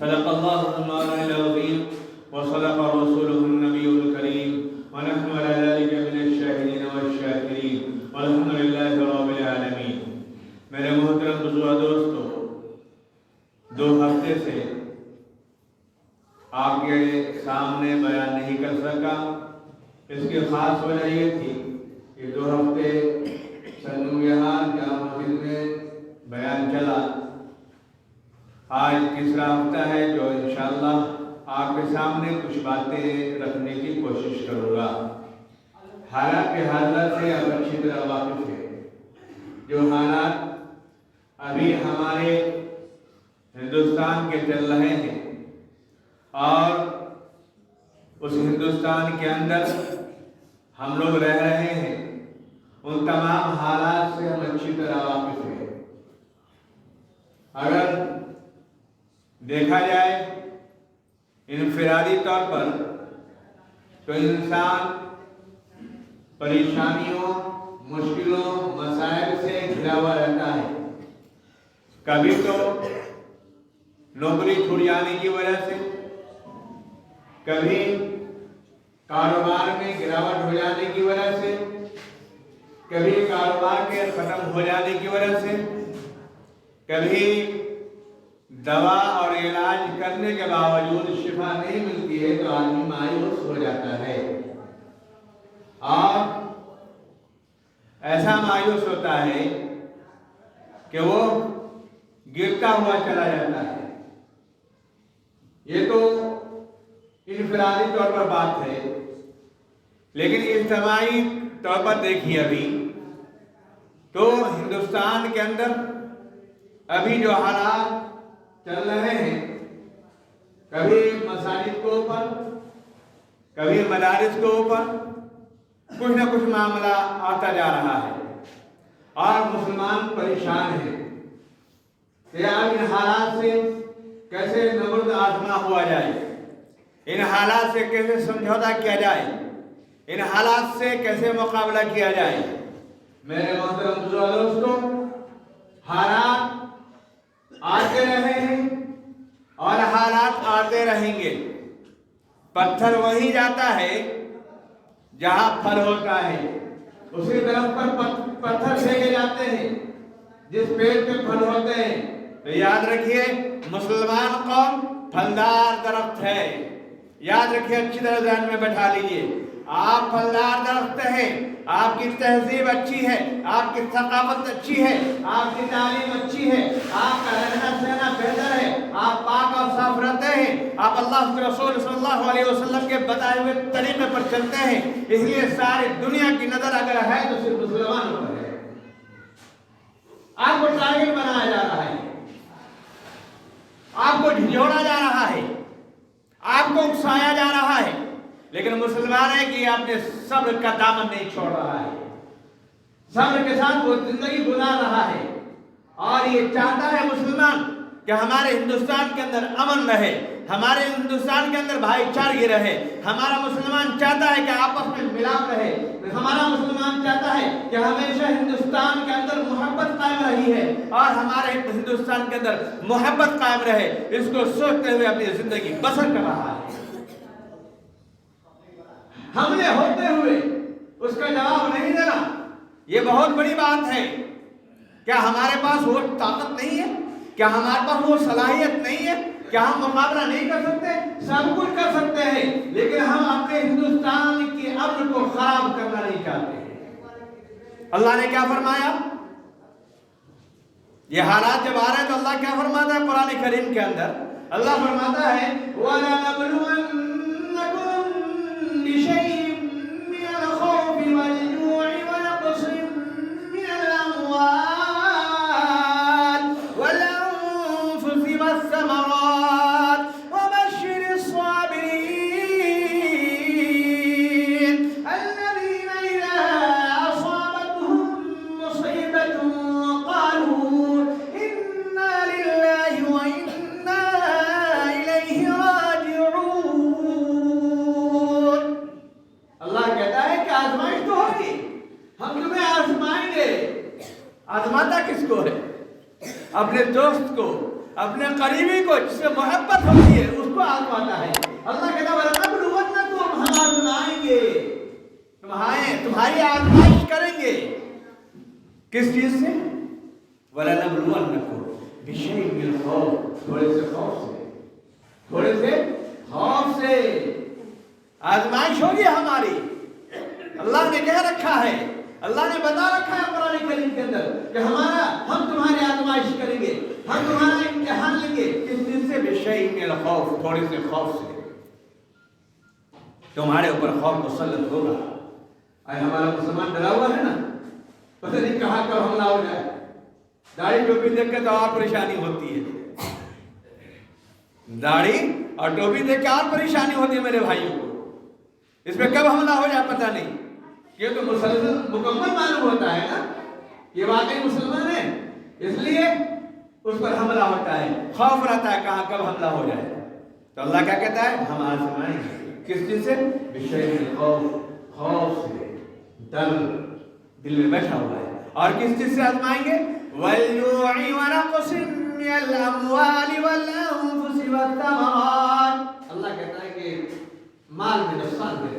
صدق الله مولانا العظيم وصدق رسوله النبي الكريم ونحن على ذلك من الشاهدين والشاكرين والحمد لله رب العالمين۔ میرے محترم بزرگ دوستو، 2 ہفتے سے آپ کے سامنے بیان نہیں کر سکا۔ اس کی خاص وجہ یہ تھی کہ 2 ہفتے یہاں جامع مسجد میں بیان چلا۔ آج تیسرا ہفتہ ہے جو انشاءاللہ آپ کے سامنے کچھ باتیں رکھنے کی کوشش کروں گا۔ حالات کے حالات سے اب اچھی طرح واقف ہے۔ جو حالات ابھی ہمارے ہندوستان کے چل رہے ہیں اور اس ہندوستان کے اندر ہم لوگ رہ رہے ہیں، ان تمام حالات سے ہم اچھی طرح واقف ہیں۔ اگر دیکھا جائے انفرادی طور پر تو انسان پریشانیوں، مشکلوں، مسائل سے گھرا ہوا رہتا ہے۔ کبھی تو نوکری چھوٹ جانے کی وجہ سے، کبھی کاروبار میں گراوٹ ہو جانے کی وجہ سے، کبھی کاروبار کے ختم ہو جانے کی وجہ سے، کبھی دوا اور علاج کرنے کے باوجود شفا نہیں ملتی ہے تو آدمی مایوس ہو جاتا ہے، اور ایسا مایوس ہوتا ہے کہ وہ گرتا ہوا چلا جاتا ہے۔ یہ تو انفرادی طور پر بات ہے، لیکن اجتماعی طور پر دیکھیے ابھی تو ہندوستان کے اندر ابھی جو حالات چل رہے ہیں، کبھی مساجد کے اوپر، کبھی مدارس کے اوپر کچھ نہ کچھ معاملہ آتا جا رہا ہے اور مسلمان پریشان ہیں کہ اب ان حالات سے کیسے نبرد آزما ہوا جائے، ان حالات سے کیسے سمجھوتا کیا جائے، ان حالات سے کیسے مقابلہ کیا جائے۔ میرے محترم دوستو، حالات آتے رہے ہیں اور حالات آتے رہیں گے۔ پتھر وہی جاتا ہے جہاں پھل ہوتا ہے، اسی درخت پر پتھر پھینکے جاتے ہیں جس پیڑ پہ پھل ہوتے ہیں۔ تو یاد رکھیے، مسلمان قوم پھلدار درخت ہے۔ یاد رکھیے، اچھی طرح ذہن میں بٹھا لیجئے، آپ پھلدار درخت ہیں، آپ کی تہذیب اچھی ہے، آپ کی ثقافت اچھی ہے، آپ کی تعلیم اچھی ہے، آپ کا رہنا سہنا بہتر ہے، آپ پاک اور صاف رہتے ہیں، آپ اللہ کے رسول صلی اللہ علیہ وسلم کے بتائے ہوئے طریقے پر چلتے ہیں، اس لیے ساری دنیا کی نظر اگر ہے تو صرف مسلمانوں پر ہے۔ آپ کو ٹارگٹ بنایا جا رہا ہے، آپ کو جھنجھوڑا جا رہا ہے، آپ کو اکسایا جا رہا ہے، لیکن مسلمان ہے کہ اپنے صبر کا دامن نہیں چھوڑ رہا ہے، صبر کے ساتھ وہ زندگی گزار رہا ہے، اور یہ چاہتا ہے مسلمان کہ ہمارے ہندوستان کے اندر امن رہے، ہمارے ہندوستان کے اندر بھائی چارگی رہے، ہمارا مسلمان چاہتا ہے کہ آپس میں ملاپ رہے، ہمارا مسلمان چاہتا ہے کہ ہمیشہ ہندوستان کے اندر محبت قائم رہی ہے اور ہمارے ہندوستان کے اندر محبت قائم رہے، اس کو سوچتے ہوئے اپنی زندگی بسر کر رہا ہے۔ حملے ہوتے ہوئے اس کا جواب نہیں دینا، یہ بہت بڑی بات ہے۔ کیا ہمارے پاس وہ طاقت نہیں ہے؟ کیا ہمارے پاس وہ صلاحیت نہیں ہے؟ کیا ہم مقابلہ نہیں کر سکتے؟ سب کچھ کر سکتے ہیں، لیکن ہم اپنے ہندوستان کے امن کو خراب کرنا نہیں چاہتے۔ اللہ نے کیا فرمایا؟ یہ حالات جب آ رہے ہیں تو اللہ کیا فرماتا ہے قرآن کریم کے اندر؟ اللہ فرماتا ہے وَلَنَبْلُوَنَّكُمْ بِشَيْءٍ مِّنَ الْخَوْفِ وَالْجُوعِ وَنَقْصٍ مِّنَ الْأَمْوَالِ وَالْأَنفُسِ وَالثَّمَرَاتِ وَبَشِّرِ الصَّابِرِينَ الَّذِينَ إِذَا أَصَابَتْهُم مُّصِيبَةٌ قَالُوا إِنَّا لِلَّهِ وَإِنَّا إِلَيْهِ راجعون۔ اللہ کہتا ہے کہ آزمائش تو ہوگی، ہم تمہیں آزمائیں گے۔ آزماتا کس کو ہے؟ اپنے دوست کو، اپنے قریبی کو جس سے محبت ہوتی ہے اس کو آزماتا ہے. اللہ کہتا ہے وَلَنَبْلُوَنَّكُمْ، ہم آزمائیں گے، تمہاری آزمائش کریں گے. کس چیز سے؟ وَلَنَبْلُوَنَّكُمْ بِشَيْءٍ مِّنَ الْخَوْفِ، تھوڑے سے خوف سے آزمائش ہوگی ہماری. اللہ نے کہہ رکھا ہے، اللہ نے بتا رکھا ہے قرآن کریم کے اندر کہ ہم تمہاری آزمائش کریں گے، ہم تمہارا امتحان لیں گے. کس چیز سے؟ بِشَيْءٍ مِّنَ الْخَوْفِ، تھوڑے سے خوف سے. تمہارے اوپر خوف مسلط ہوگا. ہمارا مسلمان ڈرا ہوا ہے نا، پتہ نہیں کہاں کب حملہ ہو جائے. داڑھی ٹوپی دیکھ کے تو اور پریشانی ہوتی ہے. داڑھی اور ٹوپی دیکھ کے اور پریشانی ہوتی ہے میرے بھائیوں کو. اس پہ کب حملہ ہو جائے پتہ نہیں. یہ تو مسلسل مکمل معلوم ہوتا ہے نا یہ واقعی مسلمان ہے، اس لیے اس پر حملہ ہوتا ہے. خوف رہتا ہے کہاں کب حملہ ہو جائے. تو اللہ کیا کہتا ہے؟ ہم آزمائیں گے. کس چیز سے؟ بِشَيْءٍ مِّنَ الْخَوْفِ، خوف سے، ڈر دل میں بیٹھا ہوا ہے. اور کس چیز سے آزمائیں گے؟ وَالْجُوعِ وَنَقْصٍ مِّنَ الْأَمْوَالِ وَالْأَنفُسِ وَالثَّمَرَاتِ. اللہ کہتا ہے کہ مال میں نقصان دے،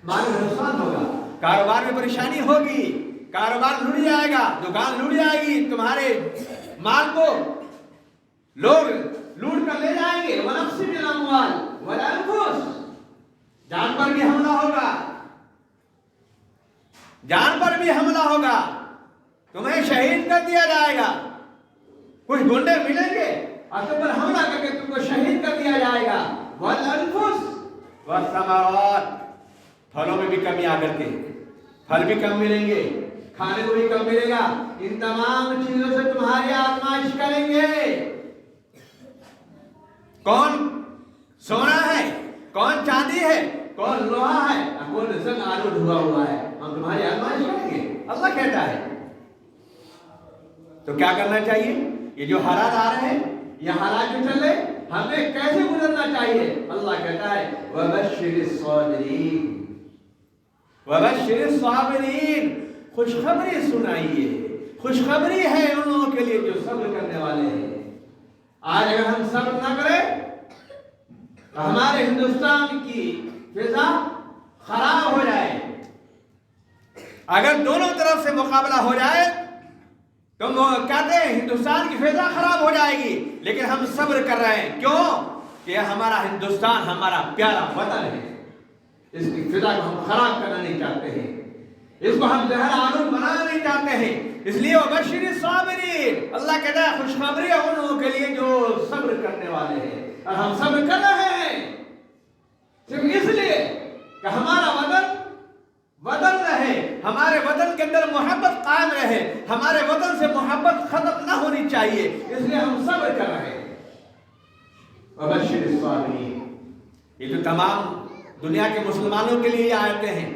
مال میں نقصان ہوگا، کاروبار میں پریشانی ہوگی، کاروبار لوٹ جائے گا، دکان لوٹ جائے گی، تمہارے مال کو لوگ لوٹ کر لے جائیں گے. وَنَقْصٍ مِّنَ الْأَمْوَالِ وَالْأَنفُسِ، جان پر بھی حملہ ہوگا، جان پر بھی حملہ ہوگا، تمہیں شہید کر دیا جائے گا. کچھ گنڈے ملیں گے اور تم پر حملہ کر کے تم کو شہید کر دیا جائے گا. وَالْأَنفُسِ وَالثَّمَرَاتِ، پھلوں میں بھی کمی آ کر کے، پھل بھی کم ملیں گے، کھانے کو بھی کم ملے گا. ان تمام چیزوں سے تمہاری آزمائش کریں گے. کون سونا ہے، کون چاندی ہے، کون لوہا ہے، کون زنگ آلود ہوا ہے، ہم تمہاری آزمائش کریں گے. اللہ کہتا ہے. تو کیا کرنا چاہیے؟ یہ جو حالات آ رہے ہیں، یہ حالات جو چل رہے، ہمیں کیسے گزرنا چاہیے؟ اللہ کہتا ہے وَبَشِّرِ الصَّابِرِينَ، وَبَشِّرِ الصَّابِرِينَ، خوشخبری سنائیے. خوشخبری ہے ان لوگوں کے لیے جو صبر کرنے والے ہیں. آج اگر ہم صبر نہ کریں تو ہمارے ہندوستان کی فضا خراب ہو جائے. اگر دونوں طرف سے مقابلہ ہو جائے تو کہتے ہیں ہندوستان کی فضا خراب ہو جائے گی. لیکن ہم صبر کر رہے ہیں. کیوں؟ کہ ہمارا ہندوستان ہمارا پیارا وطن ہے. اس کی فضا کو ہم خراب کرنا نہیں چاہتے ہیں، اس کو ہم زہر آلود بنانا نہیں چاہتے ہیں. اس لیے وَبَشِّرِ الصَّابِرِينَ، اللہ کہتا ہے خوشخبری ہے ان لوگوں کے لیے جو صبر کرنے والے ہیں. اور ہم صبر کر رہے ہیں صرف اس لیے کہ ہمارا وطن رہے، ہمارے وطن کے اندر محبت قائم رہے، ہمارے وطن سے محبت ختم نہ ہونی چاہیے. اس لیے ہم صبر کر رہے ہیں. وَبَشِّرِ الصَّابِرِينَ، یہ تو تمام دنیا کے مسلمانوں کے لیے آیتیں ہیں.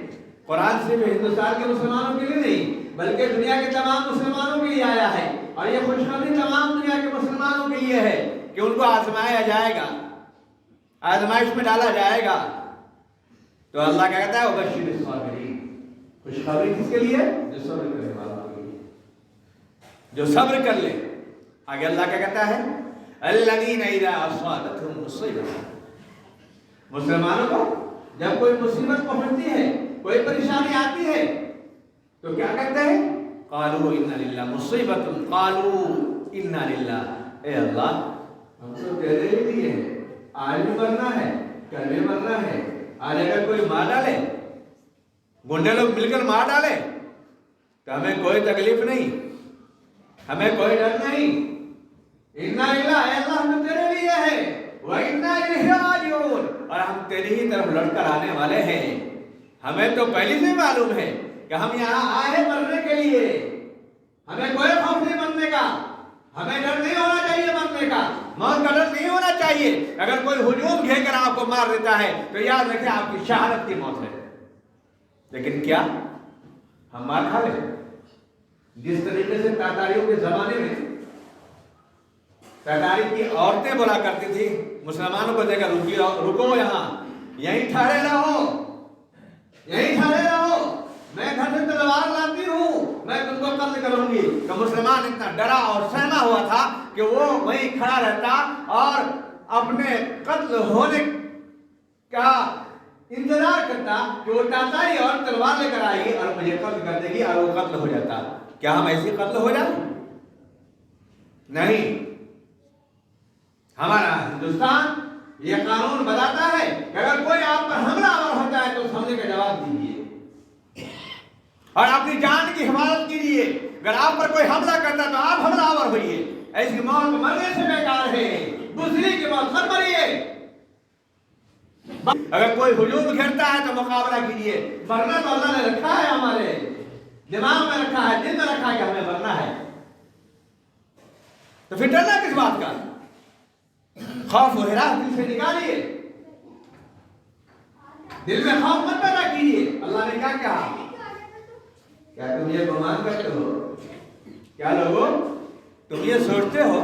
قرآن صرف ہندوستان کے مسلمانوں کے لیے نہیں بلکہ دنیا کے تمام مسلمانوں کے لیے آیا ہے. اور یہ خوشخبری تمام دنیا کے مسلمانوں کے لیے ہے کہ ان کو آزمایا جائے گا، آزمائش میں ڈالا جائے گا. تو اللہ کیا کہتا ہے وَبَشِّرِ الصَّابِرِينَ، خوشخبری کس کے لیے؟ جو صبر کرنے والوں کے لیے، جو صبر کر لے. آگے اللہ کیا کہتا ہے الَّذِينَ إِذَا أَصَابَتْهُمْ مُصِيبَةٌ، مسلمانوں کو جب کوئی مصیبت پہنچتی ہے، کوئی پریشانی آتی ہے تو کیا کہتے ہیں؟ قالوا انا للہ، مصیبت قالوا انا للہ، اے اللہ ہم تو تیرے ہی لیے ہیں، آج بھی مرنا ہے، کل بھی مرنا ہے. آج اگر کوئی مار ڈالے، گنڈے لوگ مل کر مار ڈالے تو ہمیں کوئی تکلیف نہیں، ہمیں کوئی ڈر نہیں. انا للہ، اے اللہ ہم تو تیرے لیے ہیں، وَإِنَّا إِلَيْهِ رَاجِعُونَ، اور ہم تیری ہی طرف لوٹ کر آنے والے ہیں. ہمیں تو پہلے سے معلوم ہے کہ ہم یہاں آئے ہیں مرنے کے لیے. ہمیں کوئی خوف نہیں مرنے کا، ہمیں ڈر نہیں ہونا چاہیے مرنے کا، موت کا ڈر نہیں ہونا چاہیے. اگر کوئی ہجوم گھیر کر آپ کو مار دیتا ہے تو یاد رکھیں آپ کی شہادت کی موت ہے. لیکن کیا ہم مار کھا لیں؟ جس طریقے سے تاتاریوں کے زمانے میں تاتاری کی عورتیں بولا کرتی تھی مسلمانوں کو دیکھ کر رکو یہاں، یہیں ٹھہرے رہو، یہیں ٹھہرے رہو، میں گھر से तलवार लाती हूँ, मैं तुमको कत्ल करूंगी। तो मुसलमान इतना डरा और सहमा हुआ था कि वो वहीं खड़ा रहता और अपने कत्ल होने का इंतजार करता कि वो ताताई और तलवार लेकर आएगी और मुझे कत्ल कर देगी और वो कत्ल हो जाता। क्या हम ऐसे कत्ल हो जाए? नहीं। हमारा हिंदुस्तान ये कानून बताता है कि अगर कोई आप पर हमलावर होता है तो उस हमले का जवाब दीजिए और अपनी जान की हिफाजत कीजिए। अगर आप पर कोई हमला करता है तो आप हमलावर होइए। ऐसी मौत मरने से बेकार है, दूसरी की मौत मत मरिए। अगर कोई हुजूम घेरता है तो मुकाबला कीजिए। मरना तो अल्लाह ने रखा है, हमारे दिमाग में रखा है, दिल में रखा है कि हमें मरना है, तो फिर डरना किस बात का? खौफ व हिरास दिल से निकालिए, दिल में खौफ मत पैदा कीजिए। अल्लाह ने क्या कहा? क्या तुम ये गुमान करते हो? क्या लोगों, तुम ये सोचते हो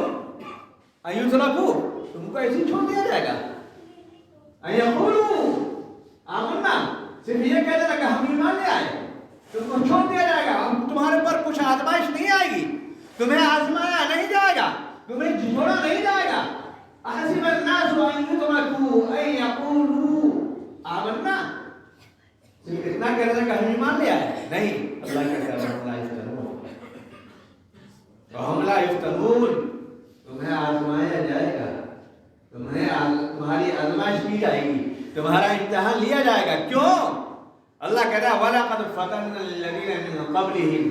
अयुतरकू, तुमको ऐसे छोड़ दिया जाएगा? अयकुलू आमन्ना, सिर्फ ये कह देना कि हम ईमान ले आए, तुमको छोड़ दिया जाएगा। अब तुम्हारे पर कुछ आजमाइश नहीं आएगी, तुम्हें आजमाया नहीं जाएगा, तुम्हें झिझोड़ा नहीं जाएगा। सिर्फ इतना कह देना कि हम ईमान ले आए, नहीं। अल्लाह कहता है तुम्हें आजमाया जाएगा, तुम्हारी आजमाइश की जाएगी, तुम्हारा इम्तिहान लिया जाएगा। क्यों? अल्लाह कहता है वलक़द फ़तन्नल लज़ीना मिन क़ब्लिहिम,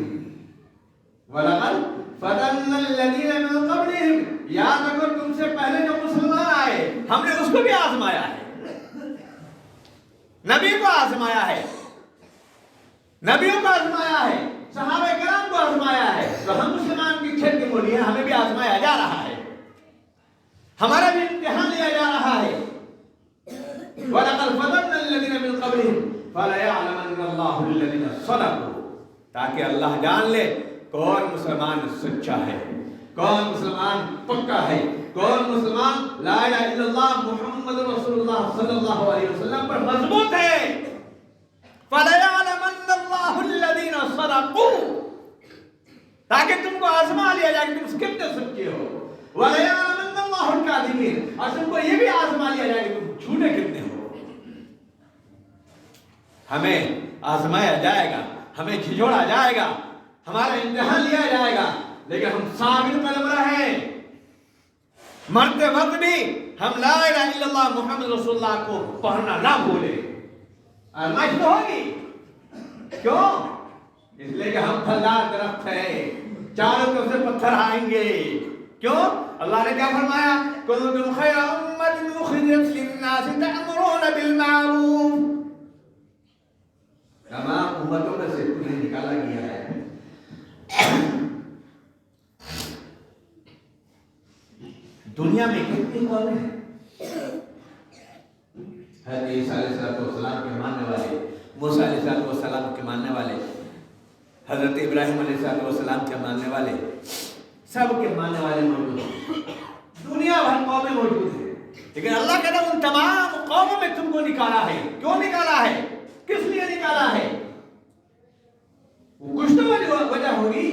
वलक़द फ़तन्नल लज़ीना मिन क़ब्लिहिम, याद रखो तुमसे पहले जो मुसलमान आए हमने उसको भी आजमाया है, नबी को आजमाया है, नबियों को आजमाया है, सहाबा किराम को आजमाया है। तो हम मुसलमान की खेल की बोली है, हमें भी आजमाया जा रहा है, हमारा भी इम्तिहान लिया जा रहा है। वलक़द फ़तन्नल लज़ीना मिन क़ब्लिहिम फ़लयअलमन्नल्लाहु अल्लज़ीना सदक़ू, ताकि अल्लाह जान ले कौन मुसलमान सच्चा है, कौन मुसलमान पक्का है, कौन मुसलमान ला इलाहा इल्लल्लाह मुहम्मद रसूलुल्लाह सल्लल्लाहु अलैहि वसल्लम पर मजबूत है। फ़लयअलमन्नल्लाहु अल्लज़ीना सदक़ू, ताकि तुमको आजमा लिया जाए कि तुम कितने सच्चे हो। वलयअलमन्नल्लाहु अल-काज़िबीन, और तुमको ये भी आजमा लिया जाए कि तुम झूठे कितने हो। हमें आजमाया जाएगा, हमें झिझोड़ा जाएगा, हमारा इम्तिहान लिया जाएगा, लेकिन हम साबित कदम रहे। मरते वक्त भी हम ला इलाहा इल्लल्लाह मुहम्मद रसूलुल्लाह को पढ़ना ना भूले। आजमाइश तो होगी, क्यों? इसलिए कि हम फलदार दरख्त है, चारों तरफ से पत्थर आएंगे। क्यों? अल्लाह ने क्या फरमाया? कुंतुम खैरा उम्मतिन उखरिजत लिन्नास तअमुरूना बिल मारूफ, तमाम उम्मतों में से तुम्हें निकाला गया है। दुनिया में कितनी कौमें हैं? हज़रत ईसा अलैहिस्सलाम के मानने वाले, मूसा अलैहिस्सलाम के मानने वाले, हज़रत इब्राहिम अलैहिस्सलाम के मानने वाले, सब के मानने वाले मौजूद हैं। दुनिया भर कौमें मौजूद हैं, लेकिन अल्लाह कहता है उन तमाम कौमों में तुमको निकाला है। क्यों निकाला है? किस लिए निकाला है? वो कुछ तो वजह होगी।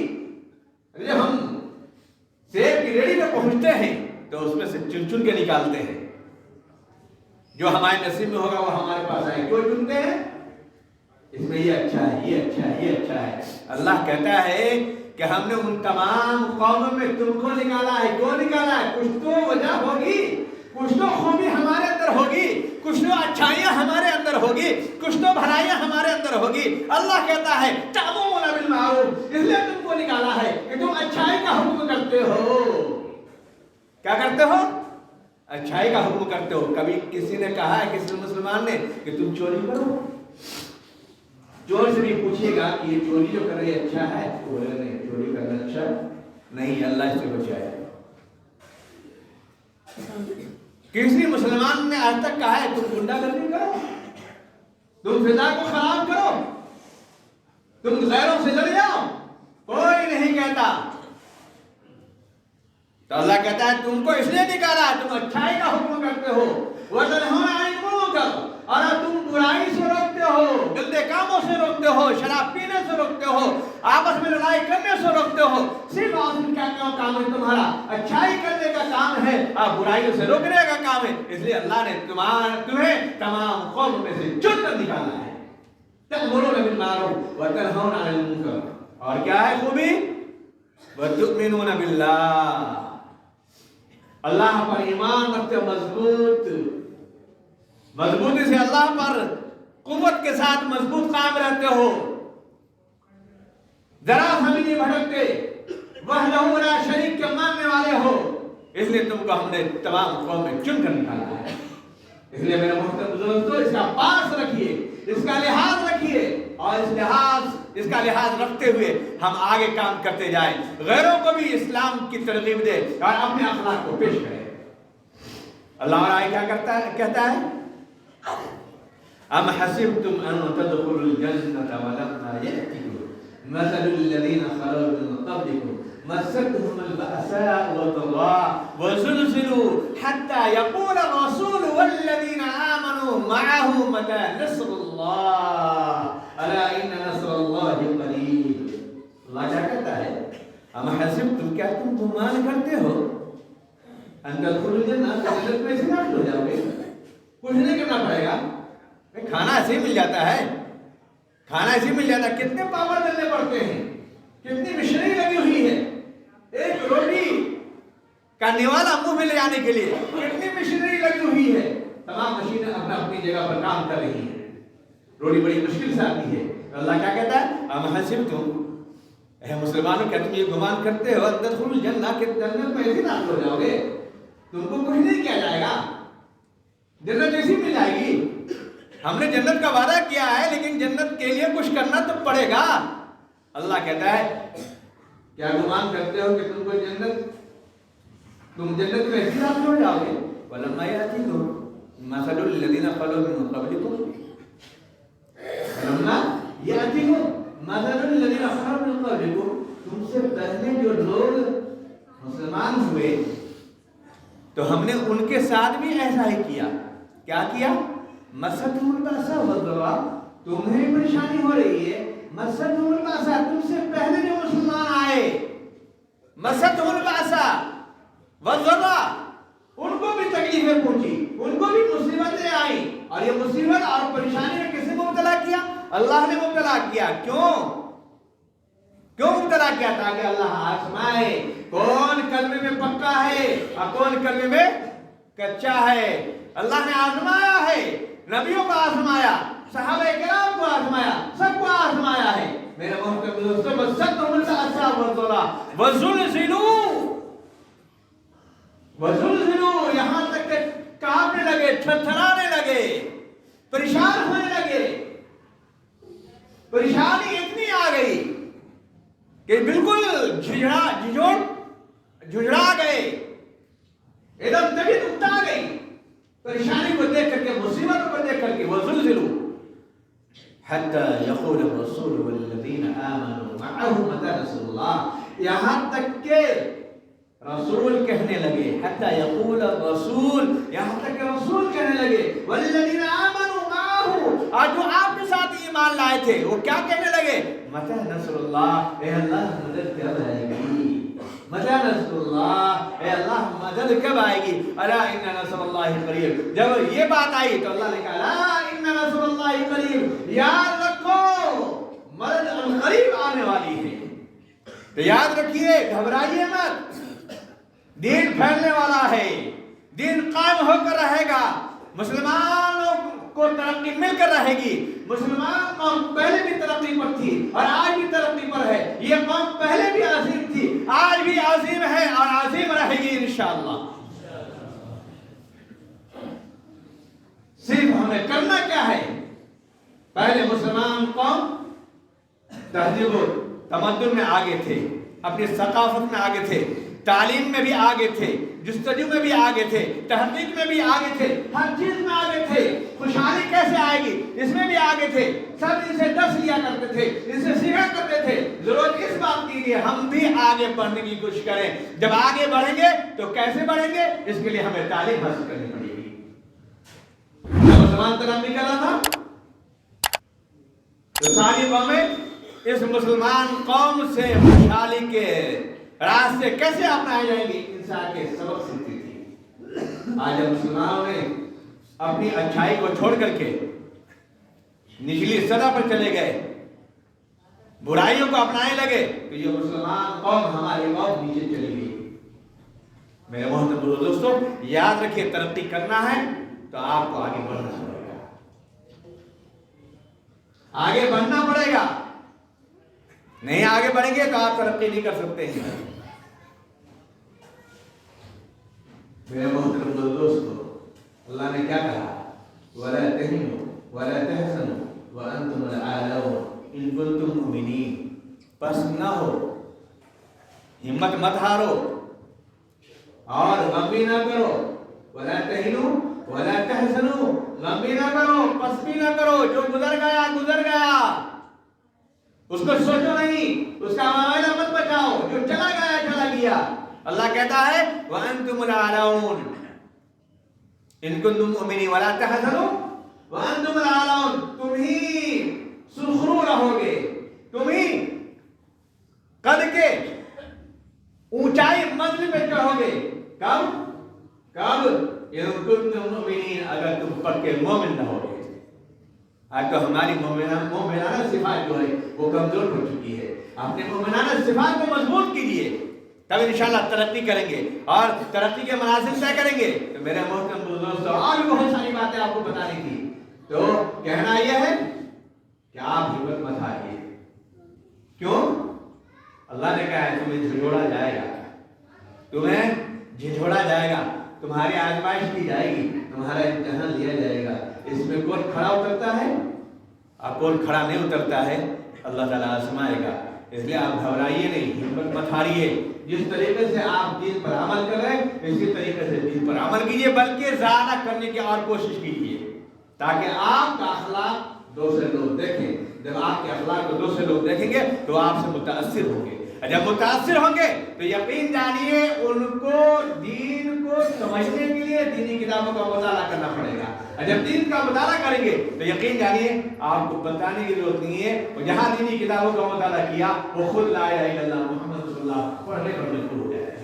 जब हम सेब की रेडी में पहुंचते हैं तो उसमें से चुन चुन के निकालते हैं, जो हमारे नसीब में होगा वो हमारे पास आए। क्यों चुनते हैं? इसमें ये अच्छा है, ये अच्छा है, ये अच्छा है। अल्लाह कहता है कि हमने उन तमाम कौमों में तुमको निकाला है। क्यों निकाला है? कुछ तो वजह होगी, कुछ तो खूबी हमारे अंदर होगी, कुछ तो अच्छाइयाँ हमारे अंदर होगी, कुछ तो भलाइयाँ हमारे अंदर होगी। अल्लाह कहता है तअमुरूना बिल मारूफ, इसलिए तुमको निकाला है कि तुम अच्छाई का हुक्म करते हो। क्या करते हो? अच्छाई का हुक्म करते हो। कभी किसी ने कहा है, किसी मुसलमान ने, कि तुम चोरी करो? चोर से भी पूछिएगा कि ये चोरी जो कर रही है अच्छा है? बोले नहीं, चोरी करना अच्छा नहीं, अल्लाह से बचाए। किसी मुसलमान ने आज तक कहा है तुम गुंडागर्दी करो, तुम फिजा को खराब करो, तुम गैरों से लड़ जाओ? कोई नहीं कहता। तो अल्लाह कहता है तुमको इसलिए निकाला, तुम अच्छाई का हुक्म करते हो, वतनहौना अनिल मुनकर, और तुम बुराई से रोकते हो, गंदे कामों से रोकते हो, शराब पीने से बुराइयों से रोकने का काम है, इसलिए अल्लाह ने तुम्हें तमाम कौम में से चुन कर निकाला है। तअमुरूना बिल मारूफ व तनहौना अनिल मुनकर, और क्या है खूबी, व तु'मिनूना बिल्लाह, अल्लाह पर ईमान रखते हो मजबूती से अल्लाह पर कुव्वत के साथ मजबूत कायम रहते हो, जरा सा भी नहीं भटकते, वहदहू ला शरीक के मानने वाले हो, इसलिए तुमको हमने तमाम कौम में चुन कर निकाला है। इसलिए मेरे मोहतरम दोस्तों, इसका पास रखिए, इसका लिहाज रखिए, और इसका लिहाज रखते हुए हम आगे काम करते जाएं, गैरों को भी इस्लाम की तरगीब दे और अपने अखलाक को पेश करें। अल्लाह और क्या कहता है, अम हसिबतुम अन तदखुलुल जन्नता वलम्मा यअतिकुम मसलुल लज़ीना खलू मिन क़ब्लिकुम मस्सतहुमुल बअसाअ वद-दर्राअ वज़ुलज़िलू हत्ता यक़ूल अर्रसूलु वल्लज़ीना आमनू मअहू मता नस्रुल्लाह अला इन्ना नस्रल्लाहि क़रीब। अल्लाह क्या कहता है, अम हसिबतुम, क्या तुम गुमान करते हो, अन तदखुलुल जन्नता, जन्नत में से दाखिल हो जाओगे, कुछ नहीं करना पड़ेगा, खाना ऐसे ही मिल जाता है, खाना ऐसे ही मिल जाता है, कितने पावर डालने पड़ते हैं, कितनी मशीनरी लगी हुई है, एक रोटी का निवाला मुंह में ले जाने के लिए कितनी मशीनरी लगी हुई है, तमाम मशीनें अपना अपनी जगह पर काम कर रही हैं, रोटी बड़ी मुश्किल से आती है। तो अल्लाह क्या कहता है, अम हसिबतुम, ऐ मुसलमानों, क्या तुम ये गुमान करते हो अन तदखुलुल जन्नह, कि जन्नत में ऐसे दाखिल हो जाओगे, तुमको कुछ नहीं किया जाएगा, जन्नत ऐसी मिल जाएगी। हमने जन्नत का वादा किया है, लेकिन जन्नत के लिए कुछ करना तो पड़ेगा। अल्लाह कहता है, क्या गुमान करते हो कि तुम जन्नत में ऐसी दाखिल हो जाओगे, वलम्मा यअतिकुम मसलुल लज़ीना खलू मिन क़ब्लिकुम, वलम्मा यअतिकुम मसलुल लज़ीना खलू मिन क़ब्लिकुम, तुमसे पहले जो लोग मुसलमान हुए तो हमने उनके साथ भी ऐसा ही किया। क्या किया, मस्सतहुमुल बअसा वद-दर्राअ, तुम्हें परेशानी हो रही है, मस्सतहुमुल बअसा, तुमसे पहले जो मुसलमान आए, मस्सतहुमुल बअसा वद-दर्राअ, उनको भी तकलीफें पहुंची, उनको भी मुसीबतें आई, और ये मुसीबत और परेशानी में किसने मुब्तला किया, अल्लाह ने मुब्तला किया। क्यों मुब्तला किया, ताकि अल्लाह आजमाए कौन कल्मे में पक्का है और कौन कल्मे में कच्चा है। अल्लाह ने आजमाया है, नबियों को आजमाया, सहाबा किराम को आजमाया, सबको आजमाया है। मेरे मोहतरम दोस्तों, मस्सतहुमुल बअसा वद-दर्राअ वज़ुलज़िलू, यहां तक कि कांपने लगे, थरथराने लगे, परेशान होने लगे, परेशानी इतनी आ गई कि बिल्कुल झुंझुड़ा गए, एकदम तबीयत उकता गई, परेशानी को देख करके, मुसीबतों को देख करके। वज़ुलज़िलू हत्ता यक़ूल अर्रसूलु वल्लज़ीना आमनू मअहू मता नस्रुल्लाह, यहां तक के रसूल कहने लगे, हत्ता यक़ूल अर्रसूल, यहां तक के रसूल कहने लगे, वल्लज़ीना आमनू मअहू, और जो आपके साथ ईमान लाए थे वो क्या कहने लगे, मता नस्रुल्लाह, ए अल्लाह मदद कब आएगी, मता नस्रुल्लाह, ए अल्लाह मदद कब आएगी, अला इन्ना नस्रुल्लाहि करीब। जब ये बात आई तो अल्लाह ने कहा, अला इन्ना नस्रुल्लाहि करीब, याद रखो मदद करीब आने वाली है। तो याद रखिए, घबराइए मत, दीन फैलने वाला है, दीन कायम होकर रहेगा, मुसलमानों को तरक्की मिलकर रहेगी। मुसलमान कौम पहले भी तरक्की पर थी और आज भी तरक्की पर है, ये कौम पहले भी अजीम थी, आज भी अजीम है और अजीम रहेगी इंशाअल्लाह। सिर्फ हमें करना क्या है, पहले मुसलमान कौम तहजीब तमद्दुन में आगे थे, अपनी सकाफत में आगे थे, तालीम में भी आगे थे, जुस्तजू में भी आगे थे, तहकीक में भी आगे थे, हर चीज में आगे थे। खुशहाली कैसे आएगी इसमें भी आगे थे, सब इनसे दर्स लिया करते थे, इनसे सीखा करते थे। जरूरत इस बात की है हम भी आगे बढ़ने की कोशिश करें। जब आगे बढ़ेंगे तो कैसे बढ़ेंगे, इसके लिए हमें तालीम हासिल करनी पड़ेगी। मुसलमान तरफ नहीं कर रहा था तो सारी कौमें इस मुसलमान कौम से खुशहाली के रास्ते कैसे अपनाए जाएंगे, इंसान के सबक सीखती थी। आज जब मुसलमानों ने अपनी अच्छाई को छोड़ करके निचली सतह पर चले गए, बुराइयों को अपनाने लगे, तो ये मुसलमान कौम हमारी कौम नीचे चली गई। मेरे मोहतरम दोस्तों, याद रखिए, तरक्की करना है तो आपको आगे बढ़ना पड़ेगा, आगे बढ़ना पड़ेगा। नहीं आगे बढ़ेंगे तो आप तरक्की नहीं कर सकते हैं। मेरे मोहतरम दोस्तों, अल्लाह ने क्या कहा? वला तहिनु वला तहसनु व अंतुम अल-आलऊन इन कुंतुम मुमिनीन। बस न हो, हिम्मत मत हारो और गम भी ना करो। वला तहिनु वला तहसनु, गम भी ना करो, पस भी ना करो। जो गुजर गया गुजर गया, उसको सोचो नहीं, उसका मामला मत बचाओ। जो चला गया चला गया। अल्लाह कहता है व अंतुम अल-आलऊन इन कुंतुम मुमिनीन वला तहसनु व अंतुम अल-आलऊन। तुम ही सुरखरू रहोगे, तुम ही कद के ऊंचाई मंजिल पे चढ़ोगे। कब? कब? इन कुंतुम मुमिनीन, अगर तुम पक्के मोमिन रहोगे। आज तो हमारी मोमिनाना सिफात जो है वो कमजोर हो चुकी है। अपने मोमिनाना सिफात को मजबूत कीजिए, तब इंशाल्लाह तरक्की करेंगे और तरक्की के मनासिब तय करेंगे। तो मेरे मोहतरम दोस्तों, और भी बहुत सारी बातें आपको बतानी थी, तो कहना यह है कि आप हिम्मत मत हारिए। क्यों? अल्लाह ने कहा है तुम्हें झिझोड़ा जाएगा, तुम्हें झिझोड़ा जाएगा, तुम्हारी आजमाइश की जाएगी, तुम्हारा इम्तिहान लिया जाएगा। इसमें कौन खड़ा उतरता है और कौन खड़ा नहीं उतरता है, अल्लाह ताला आजमाएगा। इसलिए आप घबराइए नहीं, हिम्मत मत हारिए। जिस तरीके से आप दीन पर अमल कर रहे हैं, इसी तरीके से दीन पर अमल कीजिए, बल्कि ज्यादा करने की और कोशिश कीजिए, ताकि आपका अखलाक दूसरे लोग देखें। जब आपके अखलाक को दूसरे लोग देखेंगे तो आपसे मुतासिर होंगे। जब मुतासिर होंगे तो यकीन जानिए उनको दीन को समझने के लिए दीनी किताबों का मुताला करना पड़ेगा। और जब दीन का मुताला करेंगे तो यकीन जानिए आपको बताने की जरूरत नहीं है। और जहां दीनी किताबों का मुताला किया वो खुद ला इलाहा इल्लल्लाह मुहम्मद रसूलुल्लाह पढ़ने पर मजबूर हो जाएगा।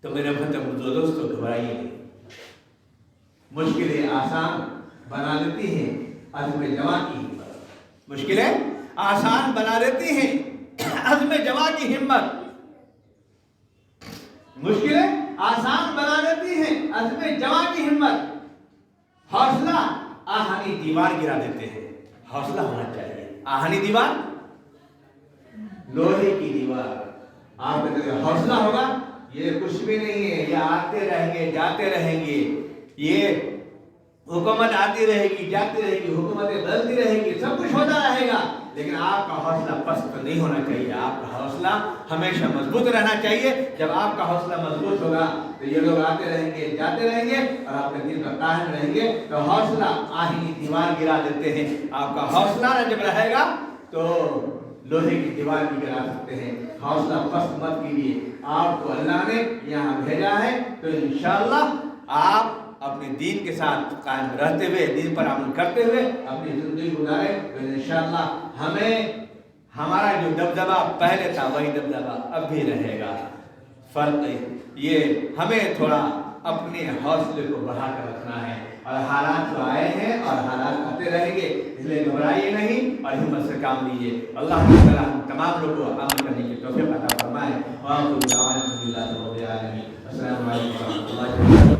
तो मेरे दोस्तों, घबराइए नहीं। मुश्किलें आसान बना देती हैं अज़्म जमा की हिम्मत। मुश्किलें आसान बना देती हैं अज़्म जमा की हिम्मत। मुश्किलें आसान बना देती हैं अज़्म जमा की हिम्मत। हौसला आहानी दीवार गिरा देते हैं। हौसला होना चाहिए। आहानी दीवार, लोहे की दीवार। आपका हौसला होगा, ये कुछ भी नहीं है, ये आते रहेंगे जाते रहेंगे, ये हुकूमत आती रहेगी जाती रहेगी, हुकूमतें बदलती रहेगी, सब कुछ होता रहेगा, लेकिन आपका हौसला पस्त नहीं होना चाहिए। आपका हौसला हमेशा मजबूत रहना चाहिए। जब आपका हौसला मजबूत होगा तो ये लोग आते रहेंगे जाते रहेंगे और आपके दिल पर कायम रहेंगे। तो हौसला आहिनी दीवार गिरा देते हैं। आपका हौसला जब रहेगा तो लोहे की दीवार भी गिरा सकते हैं। हौसला पस्त मत कीजिए। आपको अल्लाह ने यहाँ भेजा है तो इंशाअल्लाह आप अपने दीन के साथ कायम रहते हुए, दीन पर अमल करते हुए अपनी जिंदगी गुजारे तो इंशाअल्लाह हमें हमारा जो दबदबा पहले था वही दबदबा अब भी रहेगा। फर्क ये हमें थोड़ा अपने हौसले को बढ़ाकर रखना है। और हालात तो आए हैं और हालात आते रहेंगे, इसलिए घबराइए नहीं और हिम्मत से काम लीजिए। अल्लाह ताला हम तमाम लोगों को अमल करने की तौफीक अता फरमाए। अस्सलामु अलैकुम व रहमतुल्लाहि व बरकातहू।